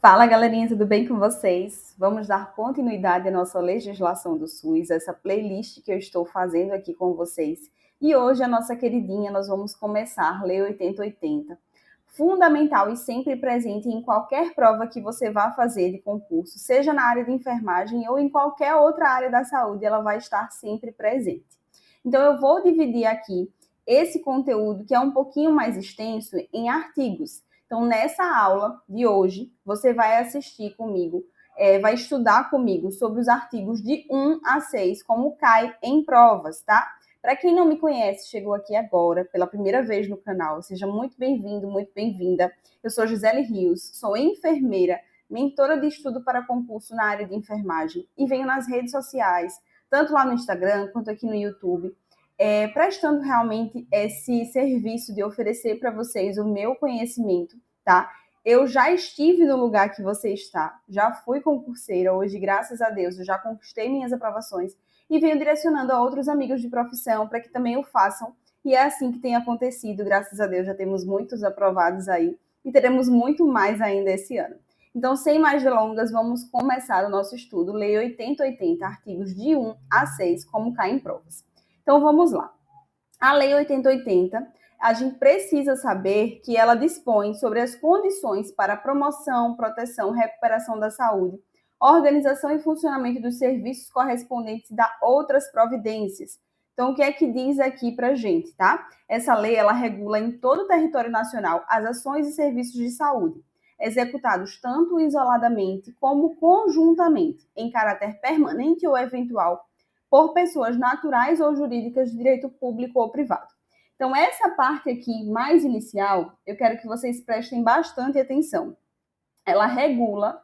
Fala, galerinha, tudo bem com vocês? Vamos dar continuidade à nossa legislação do SUS, essa playlist que eu estou fazendo aqui com vocês. E hoje, a nossa queridinha, nós vamos começar a Lei 8080. Fundamental e sempre presente em qualquer prova que você vá fazer de concurso, seja na área de enfermagem ou em qualquer outra área da saúde, ela vai estar sempre presente. Então, eu vou dividir aqui esse conteúdo, que é um pouquinho mais extenso, em artigos. Então, nessa aula de hoje, você vai assistir comigo, vai estudar comigo sobre os artigos de 1 a 6, como cai em provas, tá? Para quem não me conhece, chegou aqui agora, pela primeira vez no canal, seja muito bem-vindo, muito bem-vinda. Eu sou Gisele Rios, sou enfermeira, mentora de estudo para concurso na área de enfermagem e venho nas redes sociais, tanto lá no Instagram quanto aqui no YouTube, prestando realmente esse serviço de oferecer para vocês o meu conhecimento, tá? Eu já estive no lugar que você está, já fui concurseira, hoje, graças a Deus, eu já conquistei minhas aprovações e venho direcionando a outros amigos de profissão para que também o façam. E é assim que tem acontecido, graças a Deus, já temos muitos aprovados aí e teremos muito mais ainda esse ano. Então, sem mais delongas, vamos começar o nosso estudo, Lei 8080, artigos de 1 a 6, como cai em provas. Então, vamos lá. A Lei 8080, a gente precisa saber que ela dispõe sobre as condições para a promoção, proteção e recuperação da saúde, organização e funcionamento dos serviços correspondentes a outras providências. Então, o que é que diz aqui para gente, tá? Essa lei, ela regula em todo o território nacional as ações e serviços de saúde, executados tanto isoladamente como conjuntamente, em caráter permanente ou eventual, por pessoas naturais ou jurídicas de direito público ou privado. Então, essa parte aqui mais inicial, eu quero que vocês prestem bastante atenção. Ela regula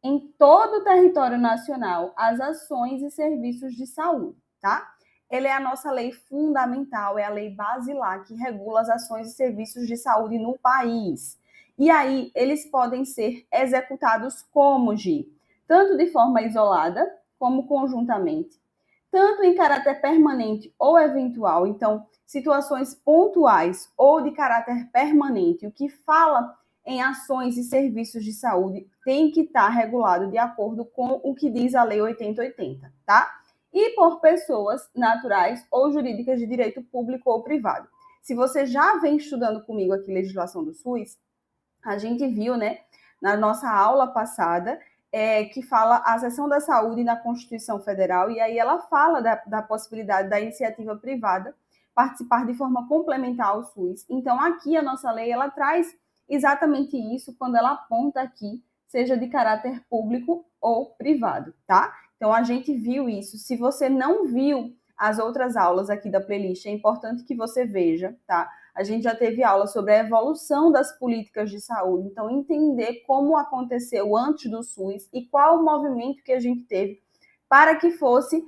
em todo o território nacional as ações e serviços de saúde, tá? Ela é a nossa lei fundamental, é a lei basilar que regula as ações e serviços de saúde no país. E aí, eles podem ser executados como, Gi? Tanto de forma isolada, como conjuntamente, tanto em caráter permanente ou eventual, então, situações pontuais ou de caráter permanente, o que fala em ações e serviços de saúde tem que estar regulado de acordo com o que diz a Lei 8080, tá? E por pessoas naturais ou jurídicas de direito público ou privado. Se você já vem estudando comigo aqui legislação do SUS, a gente viu, né, na nossa aula passada, que fala a seção da saúde na Constituição Federal, e aí ela fala da possibilidade da iniciativa privada participar de forma complementar ao SUS. Então, aqui a nossa lei, ela traz exatamente isso quando ela aponta aqui, seja de caráter público ou privado, tá? Então, a gente viu isso. Se você não viu as outras aulas aqui da playlist, é importante que você veja, tá? A gente já teve aula sobre a evolução das políticas de saúde, então entender como aconteceu antes do SUS e qual o movimento que a gente teve para que fosse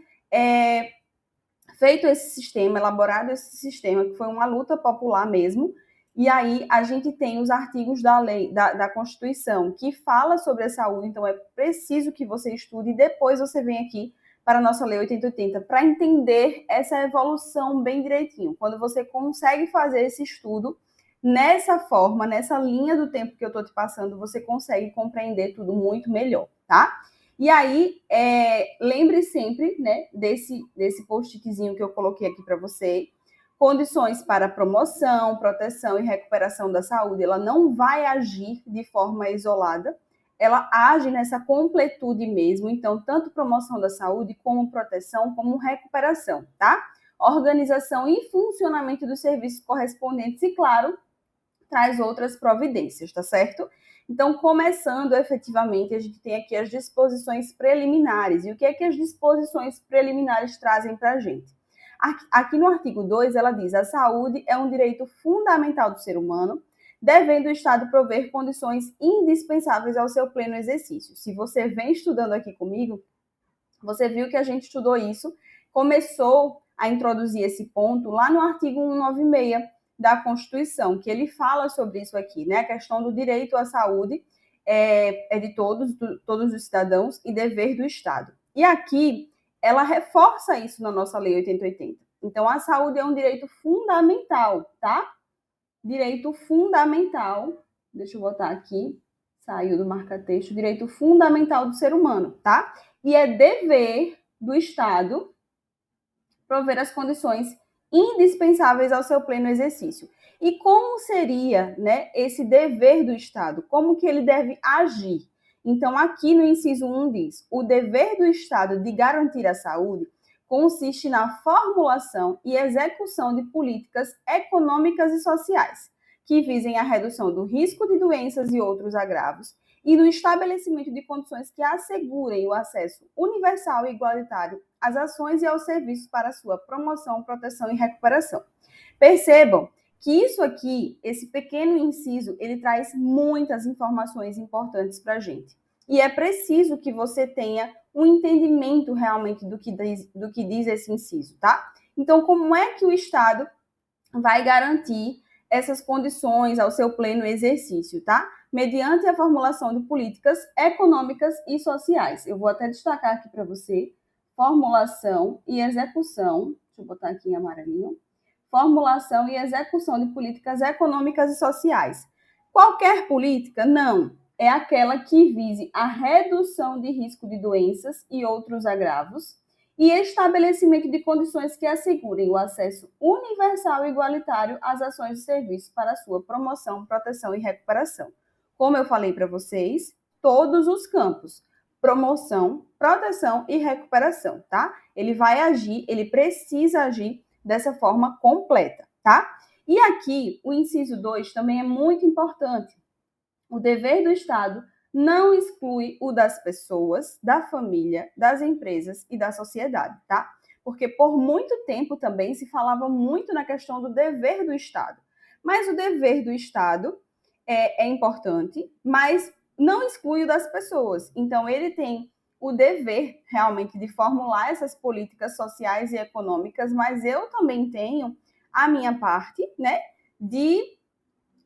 feito esse sistema, elaborado esse sistema, que foi uma luta popular mesmo. E aí a gente tem os artigos da lei, da Constituição, que fala sobre a saúde, então é preciso que você estude e depois você vem aqui para a nossa Lei 8080, para entender essa evolução bem direitinho. Quando você consegue fazer esse estudo nessa forma, nessa linha do tempo que eu estou te passando, você consegue compreender tudo muito melhor, tá? E aí, lembre sempre, né, desse post-itzinho que eu coloquei aqui para você. Condições para promoção, proteção e recuperação da saúde. Ela não vai agir de forma isolada, ela age nessa completude mesmo, então, tanto promoção da saúde, como proteção, como recuperação, tá? Organização e funcionamento dos serviços correspondentes e, claro, traz outras providências, tá certo? Então, começando efetivamente, a gente tem aqui as disposições preliminares. E o que é que as disposições preliminares trazem para a gente? Aqui no artigo 2, ela diz: a saúde é um direito fundamental do ser humano, devendo o Estado prover condições indispensáveis ao seu pleno exercício. Se você vem estudando aqui comigo, você viu que a gente estudou isso, começou a introduzir esse ponto lá no artigo 196 da Constituição, que ele fala sobre isso aqui, né? A questão do direito à saúde é de todos os cidadãos e dever do Estado. E aqui ela reforça isso na nossa Lei 8080. Então, a saúde é um direito fundamental, tá? Direito fundamental. Deixa eu botar aqui, Saiu do marca-texto, direito fundamental do ser humano, tá? E é dever do Estado prover as condições indispensáveis ao seu pleno exercício. E como seria, né, esse dever do Estado? Como que ele deve agir? Então, aqui no inciso 1 diz: o dever do Estado de garantir a saúde consiste na formulação e execução de políticas econômicas e sociais que visem a redução do risco de doenças e outros agravos e no estabelecimento de condições que assegurem o acesso universal e igualitário às ações e aos serviços para sua promoção, proteção e recuperação. Percebam que isso aqui, esse pequeno inciso, ele traz muitas informações importantes para a gente. E é preciso que você tenha um entendimento realmente do que diz esse inciso, tá? Então, como é que o Estado vai garantir essas condições ao seu pleno exercício, tá? Mediante a formulação de políticas econômicas e sociais. Eu vou até destacar aqui para você: formulação e execução. Deixa eu botar aqui em amarelinho. Formulação e execução de políticas econômicas e sociais. Qualquer política? Não. É aquela que vise a redução de risco de doenças e outros agravos e estabelecimento de condições que assegurem o acesso universal e igualitário às ações e serviços para sua promoção, proteção e recuperação. Como eu falei para vocês, todos os campos: promoção, proteção e recuperação, tá? Ele vai agir, ele precisa agir dessa forma completa, tá? E aqui, o inciso 2 também é muito importante. O dever do Estado não exclui o das pessoas, da família, das empresas e da sociedade, tá? Porque por muito tempo também se falava muito na questão do dever do Estado. Mas o dever do Estado é importante, mas não exclui o das pessoas. Então, ele tem o dever realmente de formular essas políticas sociais e econômicas, mas eu também tenho a minha parte, né, de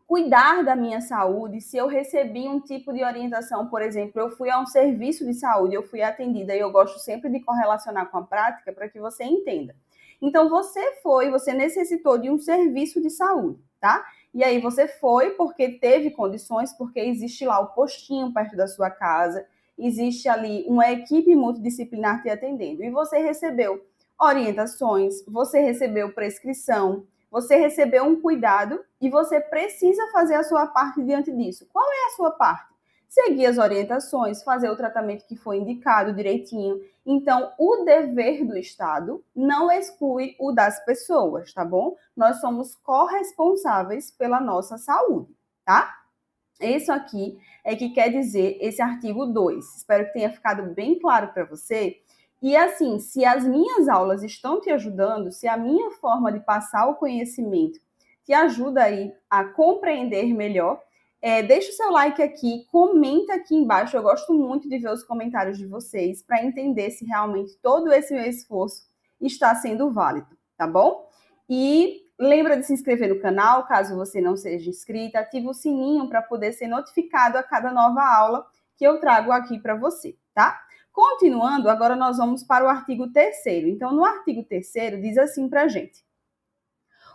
cuidar da minha saúde. Se eu recebi um tipo de orientação, por exemplo, eu fui a um serviço de saúde, eu fui atendida, e eu gosto sempre de correlacionar com a prática para que você entenda. Então, você necessitou de um serviço de saúde, tá? E aí você foi porque teve condições, porque existe lá o postinho perto da sua casa, existe ali uma equipe multidisciplinar te atendendo, e você recebeu orientações, você recebeu prescrição, você recebeu um cuidado e você precisa fazer a sua parte diante disso. Qual é a sua parte? Seguir as orientações, fazer o tratamento que foi indicado direitinho. Então, o dever do Estado não exclui o das pessoas, tá bom? Nós somos corresponsáveis pela nossa saúde, tá? Isso aqui é que quer dizer esse artigo 2. Espero que tenha ficado bem claro para você. E assim, se as minhas aulas estão te ajudando, se a minha forma de passar o conhecimento te ajuda aí a compreender melhor, deixa o seu like aqui, comenta aqui embaixo. Eu gosto muito de ver os comentários de vocês para entender se realmente todo esse meu esforço está sendo válido, tá bom? E lembra de se inscrever no canal, caso você não seja inscrita, ativa o sininho para poder ser notificado a cada nova aula que eu trago aqui para você, tá? Continuando, agora nós vamos para o artigo 3º. Então, no artigo 3º, diz assim para a gente: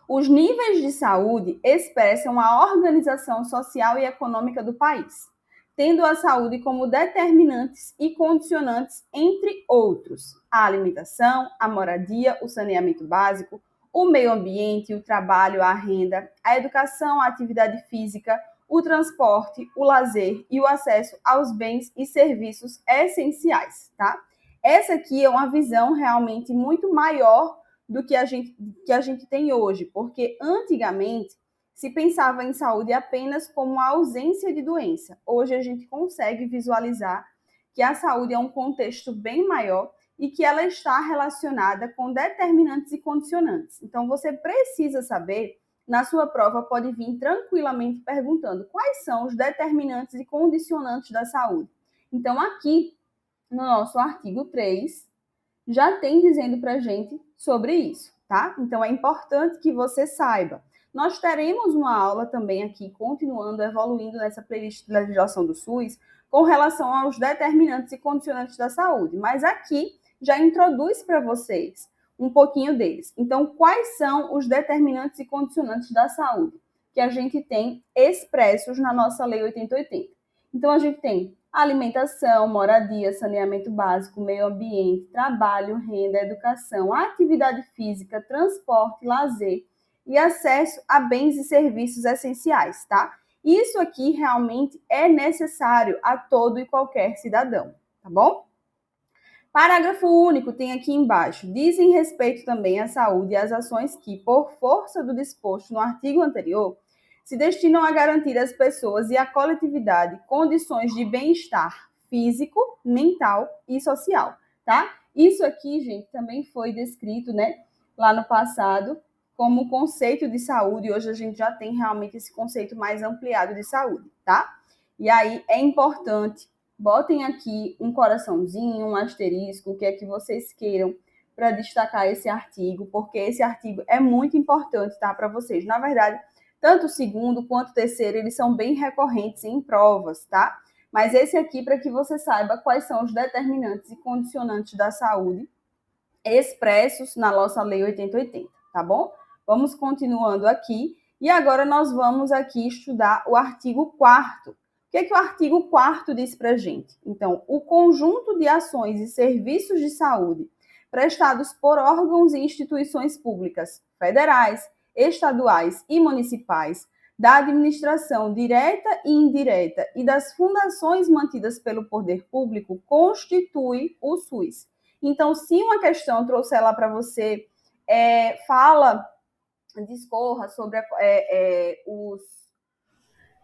os níveis de saúde expressam a organização social e econômica do país, tendo a saúde como determinantes e condicionantes, entre outros, a alimentação, a moradia, o saneamento básico, o meio ambiente, o trabalho, a renda, a educação, a atividade física, o transporte, o lazer e o acesso aos bens e serviços essenciais, tá? Essa aqui é uma visão realmente muito maior do que a gente tem hoje, porque antigamente se pensava em saúde apenas como a ausência de doença. Hoje a gente consegue visualizar que a saúde é um contexto bem maior e que ela está relacionada com determinantes e condicionantes. Então, você precisa saber, na sua prova pode vir tranquilamente perguntando quais são os determinantes e condicionantes da saúde. Então, aqui no nosso artigo 3, já tem dizendo para a gente sobre isso, tá? Então, é importante que você saiba. Nós teremos uma aula também aqui, continuando, evoluindo nessa playlist de legislação do SUS, com relação aos determinantes e condicionantes da saúde. Mas aqui já introduz para vocês um pouquinho deles. Então, quais são os determinantes e condicionantes da saúde que a gente tem expressos na nossa Lei 8080? Então, a gente tem alimentação, moradia, saneamento básico, meio ambiente, trabalho, renda, educação, atividade física, transporte, lazer e acesso a bens e serviços essenciais, tá? Isso aqui realmente é necessário a todo e qualquer cidadão, tá bom? Parágrafo único tem aqui embaixo. Dizem respeito também à saúde e às ações que, por força do disposto no artigo anterior, se destinam a garantir às pessoas e à coletividade condições de bem-estar físico, mental e social, tá? Isso aqui, gente, também foi descrito, né, lá no passado como conceito de saúde, e hoje a gente já tem realmente esse conceito mais ampliado de saúde, tá? E aí é importante, botem aqui um coraçãozinho, um asterisco, o que é que vocês queiram para destacar esse artigo, porque esse artigo é muito importante, tá, para vocês. Na verdade, tanto o segundo quanto o terceiro, eles são bem recorrentes em provas, tá? Mas esse aqui, para que você saiba quais são os determinantes e condicionantes da saúde expressos na nossa Lei 8080, tá bom? Vamos continuando aqui. E agora nós vamos aqui estudar o artigo 4º. O que é que o artigo 4º diz para a gente? Então, o conjunto de ações e serviços de saúde prestados por órgãos e instituições públicas, federais, estaduais e municipais, da administração direta e indireta e das fundações mantidas pelo poder público constitui o SUS. Então, se uma questão trouxer lá para você, discorra sobre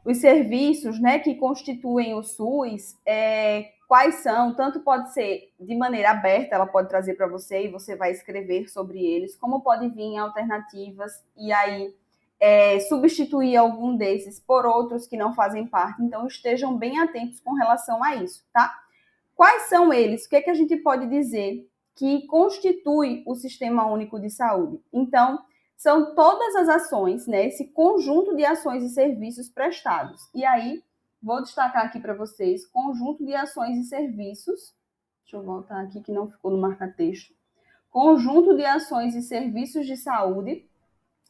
os serviços, né, que constituem o SUS, quais são, tanto pode ser de maneira aberta, ela pode trazer para você e você vai escrever sobre eles, como pode vir em alternativas e aí substituir algum desses por outros que não fazem parte. Então, estejam bem atentos com relação a isso, tá? Quais são eles? O que é que a gente pode dizer que constitui o Sistema Único de Saúde? Então, são todas as ações, né? Esse conjunto de ações e serviços prestados. E aí, vou destacar aqui para vocês, conjunto de ações e serviços. Deixa eu voltar aqui que não ficou no marca-texto. Conjunto de ações e serviços de saúde.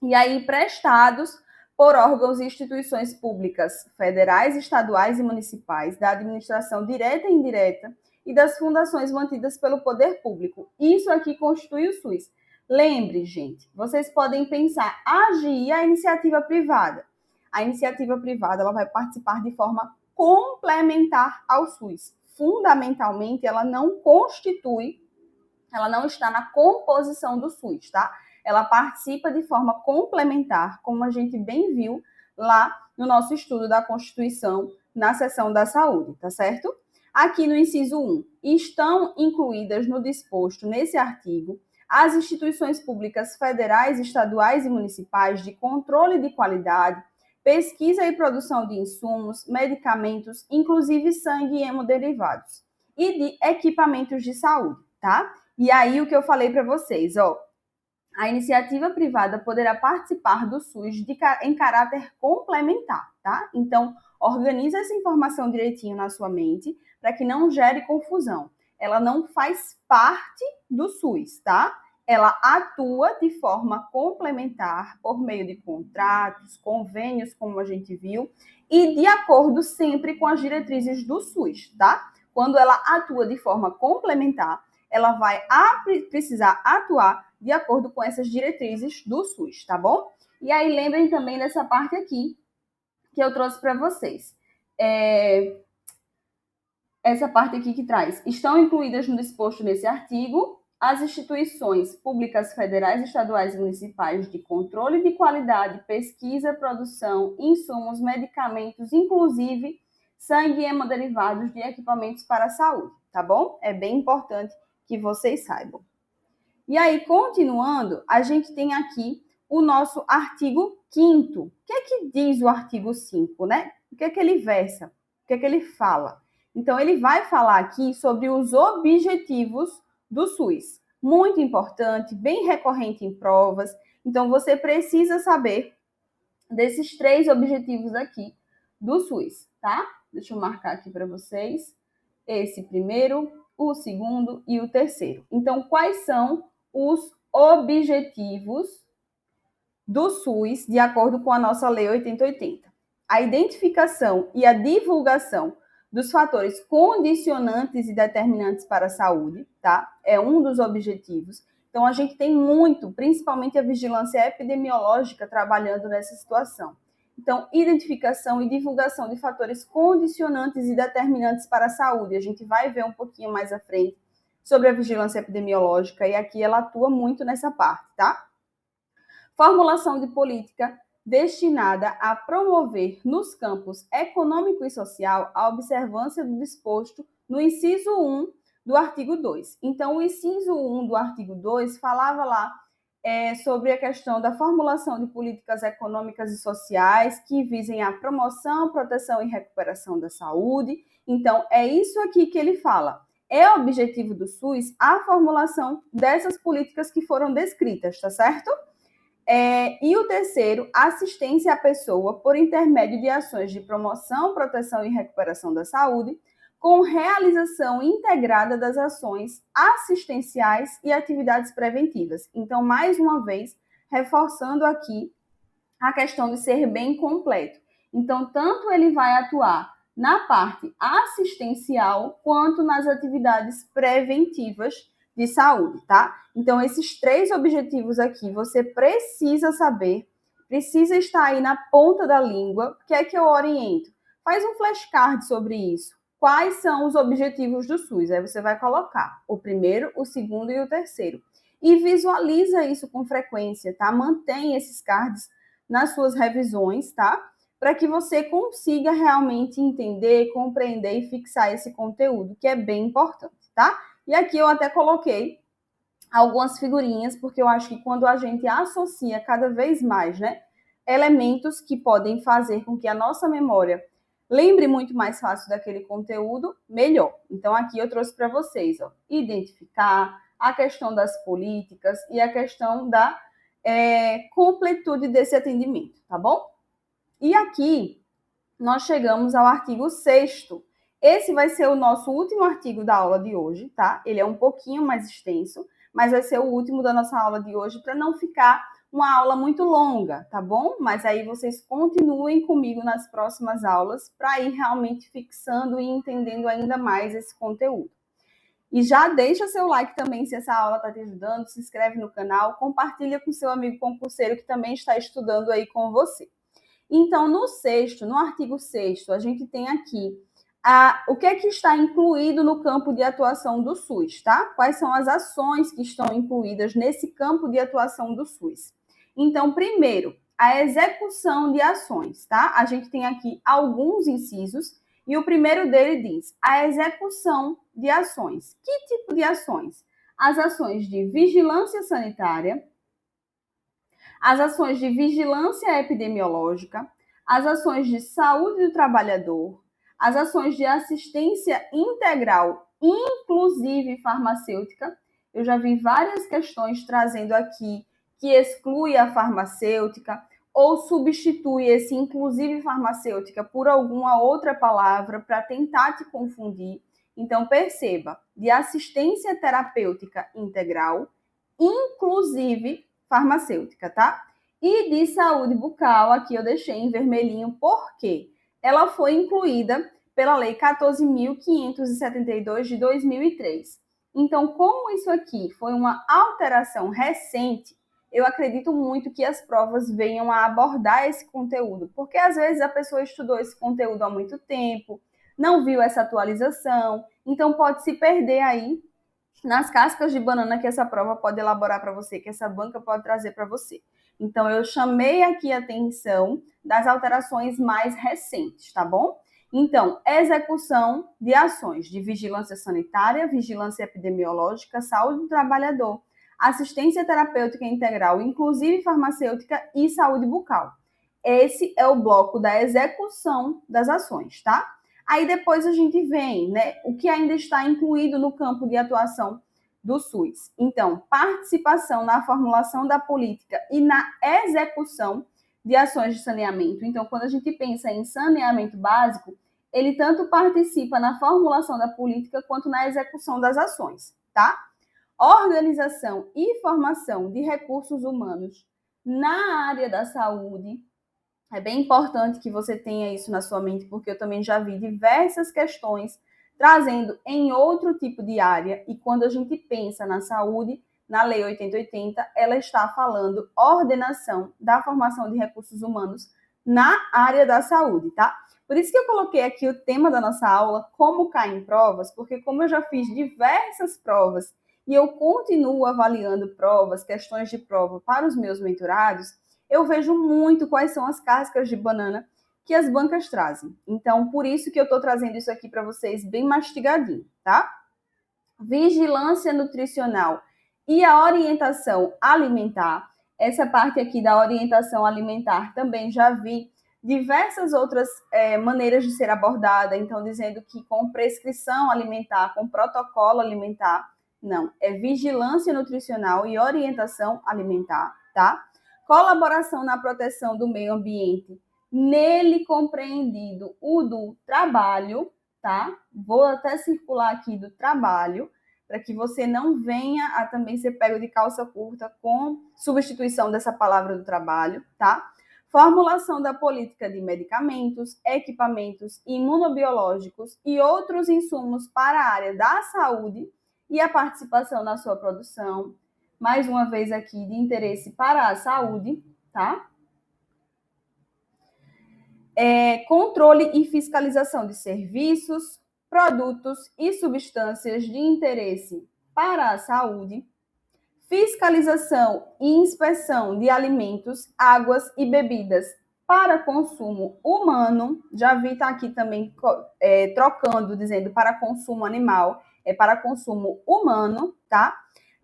E aí, prestados por órgãos e instituições públicas federais, estaduais e municipais, da administração direta e indireta e das fundações mantidas pelo poder público. Isso aqui constitui o SUS. Lembre, gente, vocês podem pensar, agir a iniciativa privada. A iniciativa privada ela vai participar de forma complementar ao SUS. Fundamentalmente, ela não constitui, ela não está na composição do SUS, tá? Ela participa de forma complementar, como a gente bem viu lá no nosso estudo da Constituição, na seção da saúde, tá certo? Aqui no inciso 1, estão incluídas no disposto nesse artigo as instituições públicas federais, estaduais e municipais de controle de qualidade, pesquisa e produção de insumos, medicamentos, inclusive sangue e hemoderivados, e de equipamentos de saúde, tá? E aí o que eu falei para vocês, ó, a iniciativa privada poderá participar do SUS em caráter complementar, tá? Então, organiza essa informação direitinho na sua mente para que não gere confusão. Ela não faz parte do SUS, tá? Ela atua de forma complementar por meio de contratos, convênios, como a gente viu, e de acordo sempre com as diretrizes do SUS, tá? Quando ela atua de forma complementar, ela vai precisar atuar de acordo com essas diretrizes do SUS, tá bom? E aí lembrem também dessa parte aqui que eu trouxe para vocês. Essa parte aqui que traz, estão incluídas no disposto nesse artigo as instituições públicas federais, estaduais e municipais de controle de qualidade, pesquisa, produção, insumos, medicamentos, inclusive sangue e hemoderivados de equipamentos para a saúde, tá bom? É bem importante que vocês saibam. E aí, continuando, a gente tem aqui o nosso artigo 5º. O que é que diz o artigo 5, né? O que é que ele versa? O que é que ele fala? Então, ele vai falar aqui sobre os objetivos do SUS. Muito importante, bem recorrente em provas. Então, você precisa saber desses 3 objetivos aqui do SUS, tá? Deixa eu marcar aqui para vocês. Esse primeiro, o segundo e o terceiro. Então, quais são os objetivos do SUS de acordo com a nossa Lei 8080? A identificação e a divulgação dos fatores condicionantes e determinantes para a saúde, tá? É um dos objetivos. Então, a gente tem muito, principalmente a vigilância epidemiológica, trabalhando nessa situação. Então, identificação e divulgação de fatores condicionantes e determinantes para a saúde. A gente vai ver um pouquinho mais à frente sobre a vigilância epidemiológica e aqui ela atua muito nessa parte, tá? Formulação de política destinada a promover nos campos econômico e social a observância do disposto no inciso 1 do artigo 2. Então, o inciso 1 do artigo 2 falava lá sobre a questão da formulação de políticas econômicas e sociais que visem a promoção, proteção e recuperação da saúde. Então, é isso aqui que ele fala. É objetivo do SUS a formulação dessas políticas que foram descritas, tá certo? E o terceiro, assistência à pessoa por intermédio de ações de promoção, proteção e recuperação da saúde, com realização integrada das ações assistenciais e atividades preventivas. Então, mais uma vez, reforçando aqui a questão de ser bem completo. Então, tanto ele vai atuar na parte assistencial quanto nas atividades preventivas de saúde, tá? Então, esses três objetivos aqui você precisa saber, precisa estar aí na ponta da língua. O que é que eu oriento? Faz um flashcard sobre isso. Quais são os objetivos do SUS? Aí você vai colocar o primeiro, o segundo e o terceiro. E visualiza isso com frequência, tá? Mantém esses cards nas suas revisões, tá? Para que você consiga realmente entender, compreender e fixar esse conteúdo, que é bem importante, tá? E aqui eu até coloquei algumas figurinhas, porque eu acho que quando a gente associa cada vez mais, né, elementos que podem fazer com que a nossa memória lembre muito mais fácil daquele conteúdo, melhor. Então, aqui eu trouxe para vocês, ó, identificar a questão das políticas e a questão da completude desse atendimento, tá bom? E aqui nós chegamos ao artigo 6º. Esse vai ser o nosso último artigo da aula de hoje, tá? Ele é um pouquinho mais extenso, mas vai ser o último da nossa aula de hoje para não ficar uma aula muito longa, tá bom? Mas aí vocês continuem comigo nas próximas aulas para ir realmente fixando e entendendo ainda mais esse conteúdo. E já deixa seu like também se essa aula está te ajudando, se inscreve no canal, compartilha com seu amigo concurseiro que também está estudando aí com você. Então, no artigo 6º, a gente tem aqui o que é que está incluído no campo de atuação do SUS, tá? Quais são as ações que estão incluídas nesse campo de atuação do SUS? Então, primeiro, a execução de ações, tá? A gente tem aqui alguns incisos e o primeiro dele diz a execução de ações. Que tipo de ações? As ações de vigilância sanitária, as ações de vigilância epidemiológica, as ações de saúde do trabalhador, as ações de assistência integral, inclusive farmacêutica. Eu já vi várias questões trazendo aqui que exclui a farmacêutica ou substitui esse inclusive farmacêutica por alguma outra palavra para tentar te confundir. Então, perceba, de assistência terapêutica integral, inclusive farmacêutica, tá? E de saúde bucal, aqui eu deixei em vermelhinho, porque ela foi incluída pela Lei 14.572 de 2003. Então, como isso aqui foi uma alteração recente, eu acredito muito que as provas venham a abordar esse conteúdo, porque às vezes a pessoa estudou esse conteúdo há muito tempo, não viu essa atualização, então pode se perder aí nas cascas de banana que essa prova pode elaborar para você, que essa banca pode trazer para você. Então, eu chamei aqui a atenção das alterações mais recentes, tá bom? Então, execução de ações de vigilância sanitária, vigilância epidemiológica, saúde do trabalhador, assistência terapêutica integral, inclusive farmacêutica e saúde bucal. Esse é o bloco da execução das ações, tá? Aí depois a gente vem, né, o que ainda está incluído no campo de atuação do SUS. Então, participação na formulação da política e na execução de ações de saneamento. Então, quando a gente pensa em saneamento básico, ele tanto participa na formulação da política quanto na execução das ações, tá? Organização e formação de recursos humanos na área da saúde, É bem importante que você tenha isso na sua mente, porque eu também já vi diversas questões trazendo em outro tipo de área, e quando a gente pensa na saúde, na Lei 8080, ela está falando ordenação da formação de recursos humanos na área da saúde, tá? Por isso que eu coloquei aqui o tema da nossa aula, como cai em provas, porque como eu já fiz diversas provas e eu continuo avaliando provas, questões de prova para os meus mentorados, eu vejo muito quais são as cascas de banana que as bancas trazem. Então, por isso que eu estou trazendo isso aqui para vocês bem mastigadinho, tá? Vigilância nutricional e a orientação alimentar. Essa parte aqui da orientação alimentar também já vi diversas outras maneiras de ser abordada, então dizendo que com prescrição alimentar, com protocolo alimentar, não, é vigilância nutricional e orientação alimentar, tá? Colaboração na proteção do meio ambiente, nele compreendido o do trabalho, tá? Vou até circular aqui do trabalho, para que você não venha a também ser pego de calça curta com substituição dessa palavra do trabalho, tá? Formulação da política de medicamentos, equipamentos imunobiológicos e outros insumos para a área da saúde e a participação na sua produção. Mais uma vez aqui de interesse para a saúde, tá? Controle e fiscalização de serviços, produtos e substâncias de interesse para a saúde, fiscalização e inspeção de alimentos, águas e bebidas para consumo humano. Já vi tá aqui também trocando, dizendo para consumo animal, é para consumo humano, tá?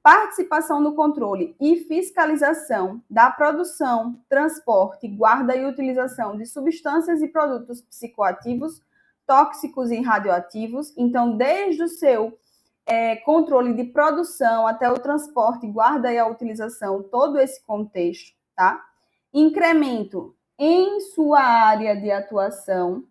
Participação no controle e fiscalização da produção, transporte, guarda e utilização de substâncias e produtos psicoativos, tóxicos e radioativos. Então, desde o seu controle de produção até o transporte, guarda e a utilização, todo esse contexto, tá? Incremento em sua área de atuação,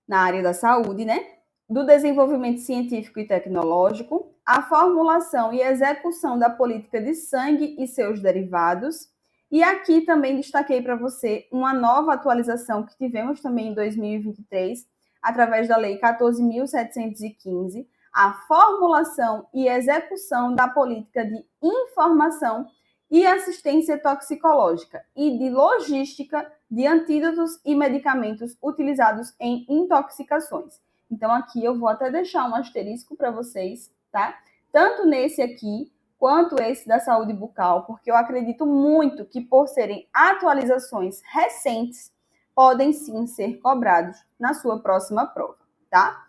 na área da saúde, né? Do desenvolvimento científico e tecnológico, a formulação e execução da política de sangue e seus derivados. E aqui também destaquei para você uma nova atualização que tivemos também em 2023, através da Lei 14.715, a formulação e execução da política de informação e assistência toxicológica e de logística de antídotos e medicamentos utilizados em intoxicações. Então, aqui eu vou até deixar um asterisco para vocês, tá? Tanto nesse aqui, quanto esse da saúde bucal, porque eu acredito muito que, por serem atualizações recentes, podem sim ser cobrados na sua próxima prova, tá?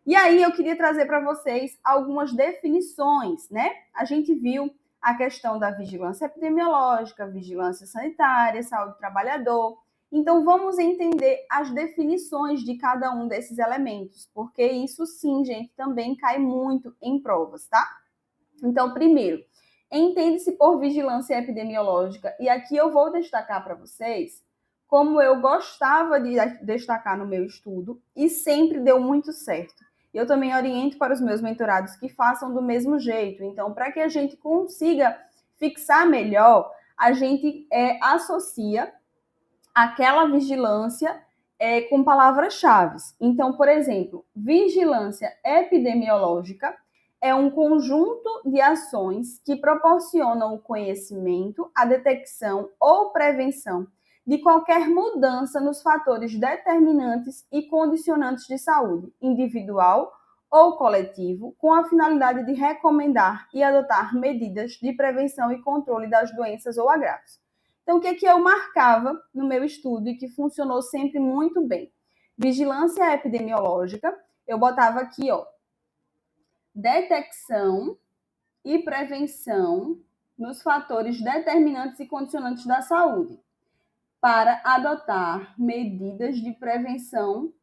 E aí eu queria trazer para vocês algumas definições, né? A gente viu a questão da vigilância epidemiológica, vigilância sanitária, saúde do trabalhador. Então, vamos entender as definições de cada um desses elementos, porque isso sim, gente, também cai muito em provas, tá? Então, primeiro, entende-se por vigilância epidemiológica, e aqui eu vou destacar para vocês como eu gostava de destacar no meu estudo e sempre deu muito certo. Eu também oriento para os meus mentorados que façam do mesmo jeito. Então, para que a gente consiga fixar melhor, a gente associa aquela vigilância com palavras-chave. Então, por exemplo, vigilância epidemiológica é um conjunto de ações que proporcionam o conhecimento, a detecção ou prevenção de qualquer mudança nos fatores determinantes e condicionantes de saúde, individual ou coletivo, com a finalidade de recomendar e adotar medidas de prevenção e controle das doenças ou agravos. Então, o que eu marcava no meu estudo e que funcionou sempre muito bem? Vigilância epidemiológica, eu botava aqui, ó, detecção e prevenção nos fatores determinantes e condicionantes da saúde, para adotar medidas de prevenção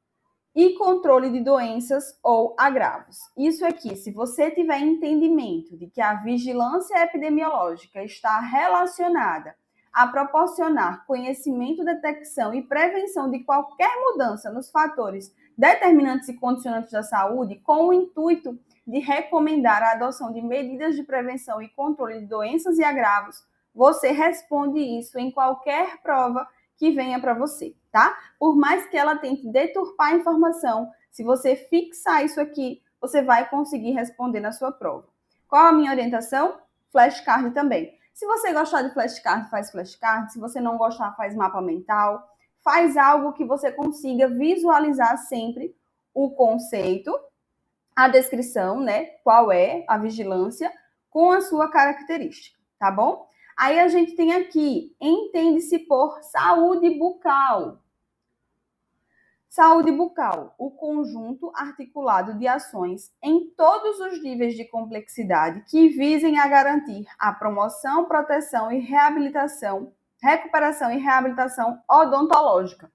e controle de doenças ou agravos. Isso aqui, se você tiver entendimento de que a vigilância epidemiológica está relacionada a proporcionar conhecimento, detecção e prevenção de qualquer mudança nos fatores determinantes e condicionantes da saúde, com o intuito de recomendar a adoção de medidas de prevenção e controle de doenças e agravos, você responde isso em qualquer prova que venha para você, tá? Por mais que ela tente deturpar a informação, se você fixar isso aqui, você vai conseguir responder na sua prova. Qual a minha orientação? Flashcard também. Se você gostar de flashcard, faz flashcard. Se você não gostar, faz mapa mental. Faz algo que você consiga visualizar sempre o conceito, a descrição, né? Qual é a vigilância com a sua característica, tá bom? Aí a gente tem aqui, entende-se por saúde bucal. Saúde bucal, o conjunto articulado de ações em todos os níveis de complexidade que visem a garantir a promoção, proteção e reabilitação, recuperação e reabilitação odontológica.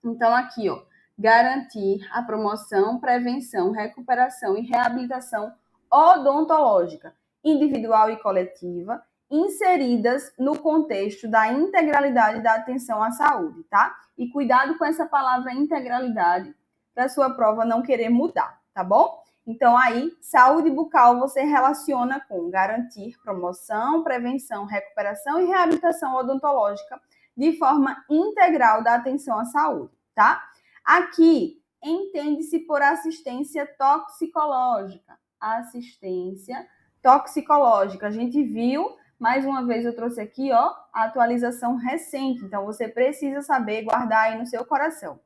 Então, aqui, ó, garantir a promoção, prevenção, recuperação e reabilitação odontológica, individual e coletiva, inseridas no contexto da integralidade da atenção à saúde, tá? E cuidado com essa palavra integralidade, para sua prova não querer mudar, tá bom? Então, aí, saúde bucal você relaciona com garantir promoção, prevenção, recuperação e reabilitação odontológica de forma integral da atenção à saúde, tá? Aqui, entende-se por assistência toxicológica. Assistência toxicológica. A gente viu, mais uma vez eu trouxe aqui, ó, a atualização recente. Então, você precisa saber guardar aí no seu coração.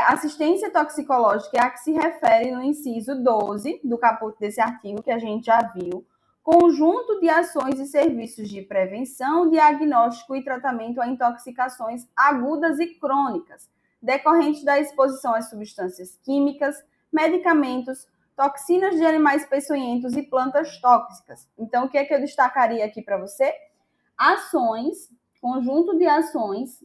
Assistência toxicológica é a que se refere no inciso 12 do caput desse artigo que a gente já viu, conjunto de ações e serviços de prevenção, diagnóstico e tratamento a intoxicações agudas e crônicas, decorrentes da exposição às substâncias químicas, medicamentos, toxinas de animais peçonhentos e plantas tóxicas. Então, o que é que eu destacaria aqui para você? Ações, conjunto de ações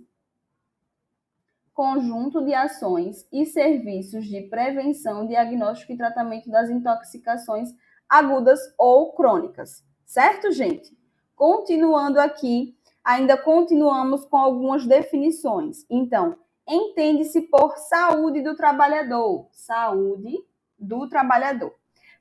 e serviços de prevenção, diagnóstico e tratamento das intoxicações agudas ou crônicas. Certo, gente? Continuando aqui, ainda continuamos com algumas definições. Então, entende-se por saúde do trabalhador. Saúde do trabalhador.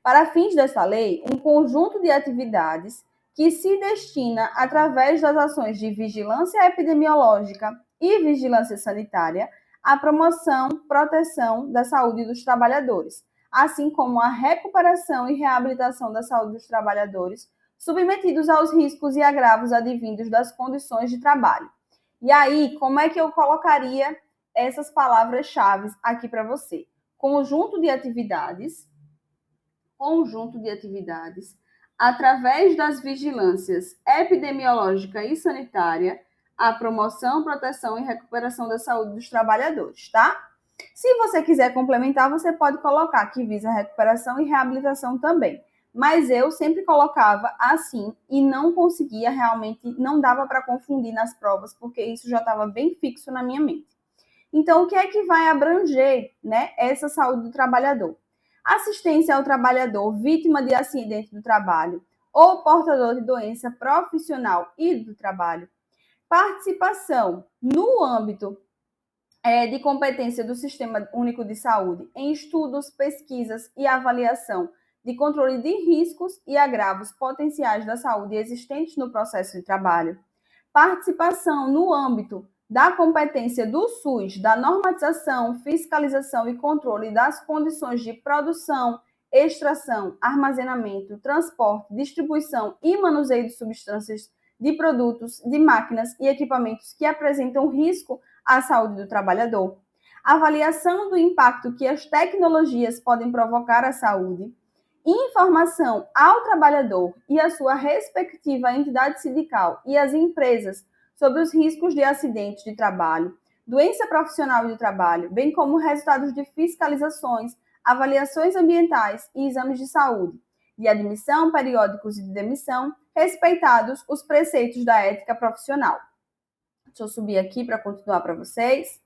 Para fins dessa lei, um conjunto de atividades que se destina, através das ações de vigilância epidemiológica e vigilância sanitária, à promoção, proteção da saúde dos trabalhadores, assim como a recuperação e reabilitação da saúde dos trabalhadores submetidos aos riscos e agravos advindos das condições de trabalho. E aí, como é que eu colocaria essas palavras-chave aqui para você? Conjunto de atividades, através das vigilâncias epidemiológica e sanitária, a promoção, proteção e recuperação da saúde dos trabalhadores, tá? Se você quiser complementar, você pode colocar que visa recuperação e reabilitação também. Mas eu sempre colocava assim e não conseguia realmente, não dava para confundir nas provas, porque isso já estava bem fixo na minha mente. Então, o que é que vai abranger, né, essa saúde do trabalhador? Assistência ao trabalhador vítima de acidente do trabalho ou portador de doença profissional e do trabalho. Participação no âmbito de competência do Sistema Único de Saúde em estudos, pesquisas e avaliação de controle de riscos e agravos potenciais da saúde existentes no processo de trabalho. Participação no âmbito da competência do SUS, da normatização, fiscalização e controle das condições de produção, extração, armazenamento, transporte, distribuição e manuseio de substâncias, de produtos, de máquinas e equipamentos que apresentam risco à saúde do trabalhador. Avaliação do impacto que as tecnologias podem provocar à saúde. Informação ao trabalhador e à sua respectiva entidade sindical e às empresas sobre os riscos de acidentes de trabalho, doença profissional e de trabalho, bem como resultados de fiscalizações, avaliações ambientais e exames de saúde, de admissão, periódicos e de demissão, respeitados os preceitos da ética profissional. Deixa eu subir aqui para continuar para vocês.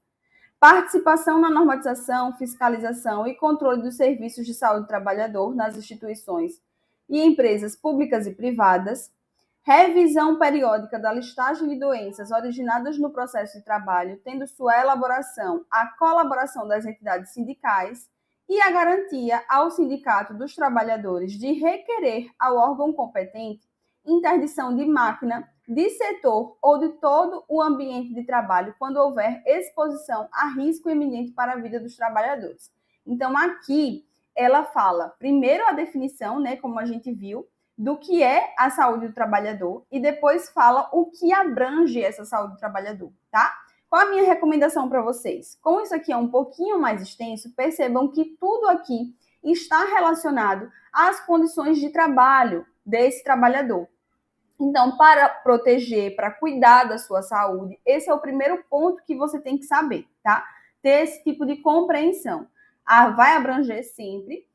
Participação na normatização, fiscalização e controle dos serviços de saúde do trabalhador nas instituições e empresas públicas e privadas. Revisão periódica da listagem de doenças originadas no processo de trabalho, tendo sua elaboração a colaboração das entidades sindicais e a garantia ao Sindicato dos Trabalhadores de requerer ao órgão competente interdição de máquina, de setor ou de todo o ambiente de trabalho quando houver exposição a risco iminente para a vida dos trabalhadores. Então, aqui ela fala primeiro a definição, né, como a gente viu, do que é a saúde do trabalhador e depois fala o que abrange essa saúde do trabalhador, tá? Qual a minha recomendação para vocês? Como isso aqui é um pouquinho mais extenso, percebam que tudo aqui está relacionado às condições de trabalho desse trabalhador. Então, para proteger, para cuidar da sua saúde, esse é o primeiro ponto que você tem que saber, tá? Ter esse tipo de compreensão. Vai abranger sempre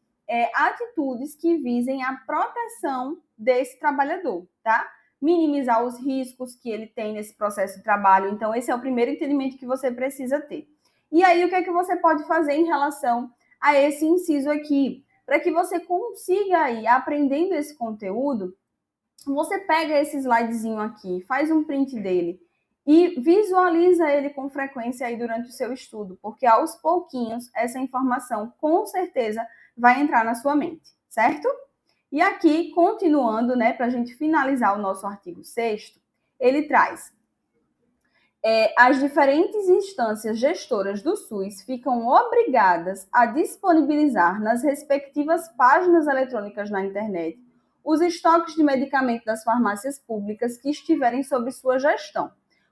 atitudes que visem a proteção desse trabalhador, tá? Minimizar os riscos que ele tem nesse processo de trabalho. Então, esse é o primeiro entendimento que você precisa ter. E aí, o que é que você pode fazer em relação a esse inciso aqui? Para que você consiga ir aprendendo esse conteúdo, você pega esse slidezinho aqui, faz um print dele e visualiza ele com frequência aí durante o seu estudo, porque aos pouquinhos essa informação com certeza vai entrar na sua mente, certo? E aqui, continuando, né, para a gente finalizar o nosso artigo 6º, ele traz as diferentes instâncias gestoras do SUS ficam obrigadas a disponibilizar nas respectivas páginas eletrônicas na internet os estoques de medicamentos das farmácias públicas que estiverem sob sua gestão,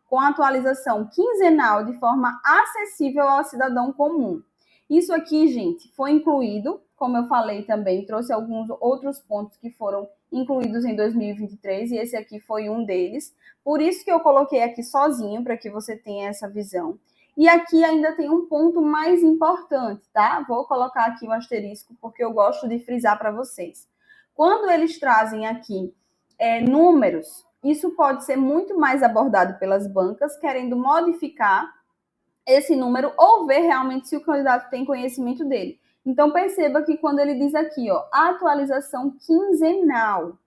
com atualização quinzenal de forma acessível ao cidadão comum. Isso aqui, gente, foi incluído, como eu falei também, trouxe alguns outros pontos que foram incluídos em 2023 e esse aqui foi um deles. Por isso que eu coloquei aqui sozinho, para que você tenha essa visão. E aqui ainda tem um ponto mais importante, tá? Vou colocar aqui o asterisco, porque eu gosto de frisar para vocês. Quando eles trazem aqui números, isso pode ser muito mais abordado pelas bancas, querendo modificar esse número ou ver realmente se o candidato tem conhecimento dele. Então, perceba que quando ele diz aqui, ó, atualização quinzenal,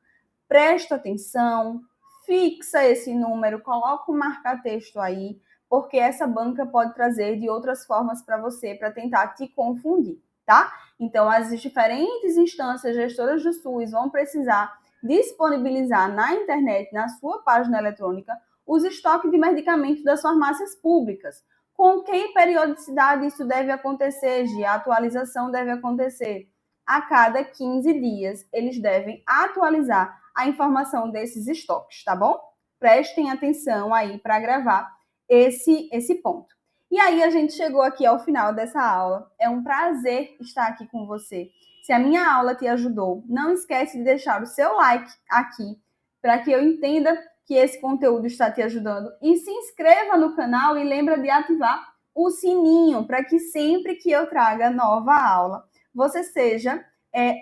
presta atenção, fixa esse número, coloca um marca-texto aí, porque essa banca pode trazer de outras formas para você, para tentar te confundir, tá? Então, as diferentes instâncias gestoras do SUS vão precisar disponibilizar na internet, na sua página eletrônica, os estoques de medicamentos das farmácias públicas. Com que periodicidade isso deve acontecer, Gi? A atualização deve acontecer a cada 15 dias. Eles devem atualizar a informação desses estoques, tá bom? Prestem atenção aí para gravar esse ponto. E aí a gente chegou aqui ao final dessa aula. É um prazer estar aqui com você. Se a minha aula te ajudou, não esquece de deixar o seu like aqui para que eu entenda que esse conteúdo está te ajudando. E se inscreva no canal e lembra de ativar o sininho para que sempre que eu traga nova aula, você seja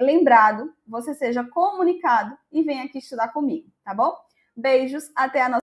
lembrado, você seja comunicado e venha aqui estudar comigo, tá bom? Beijos, até a nossa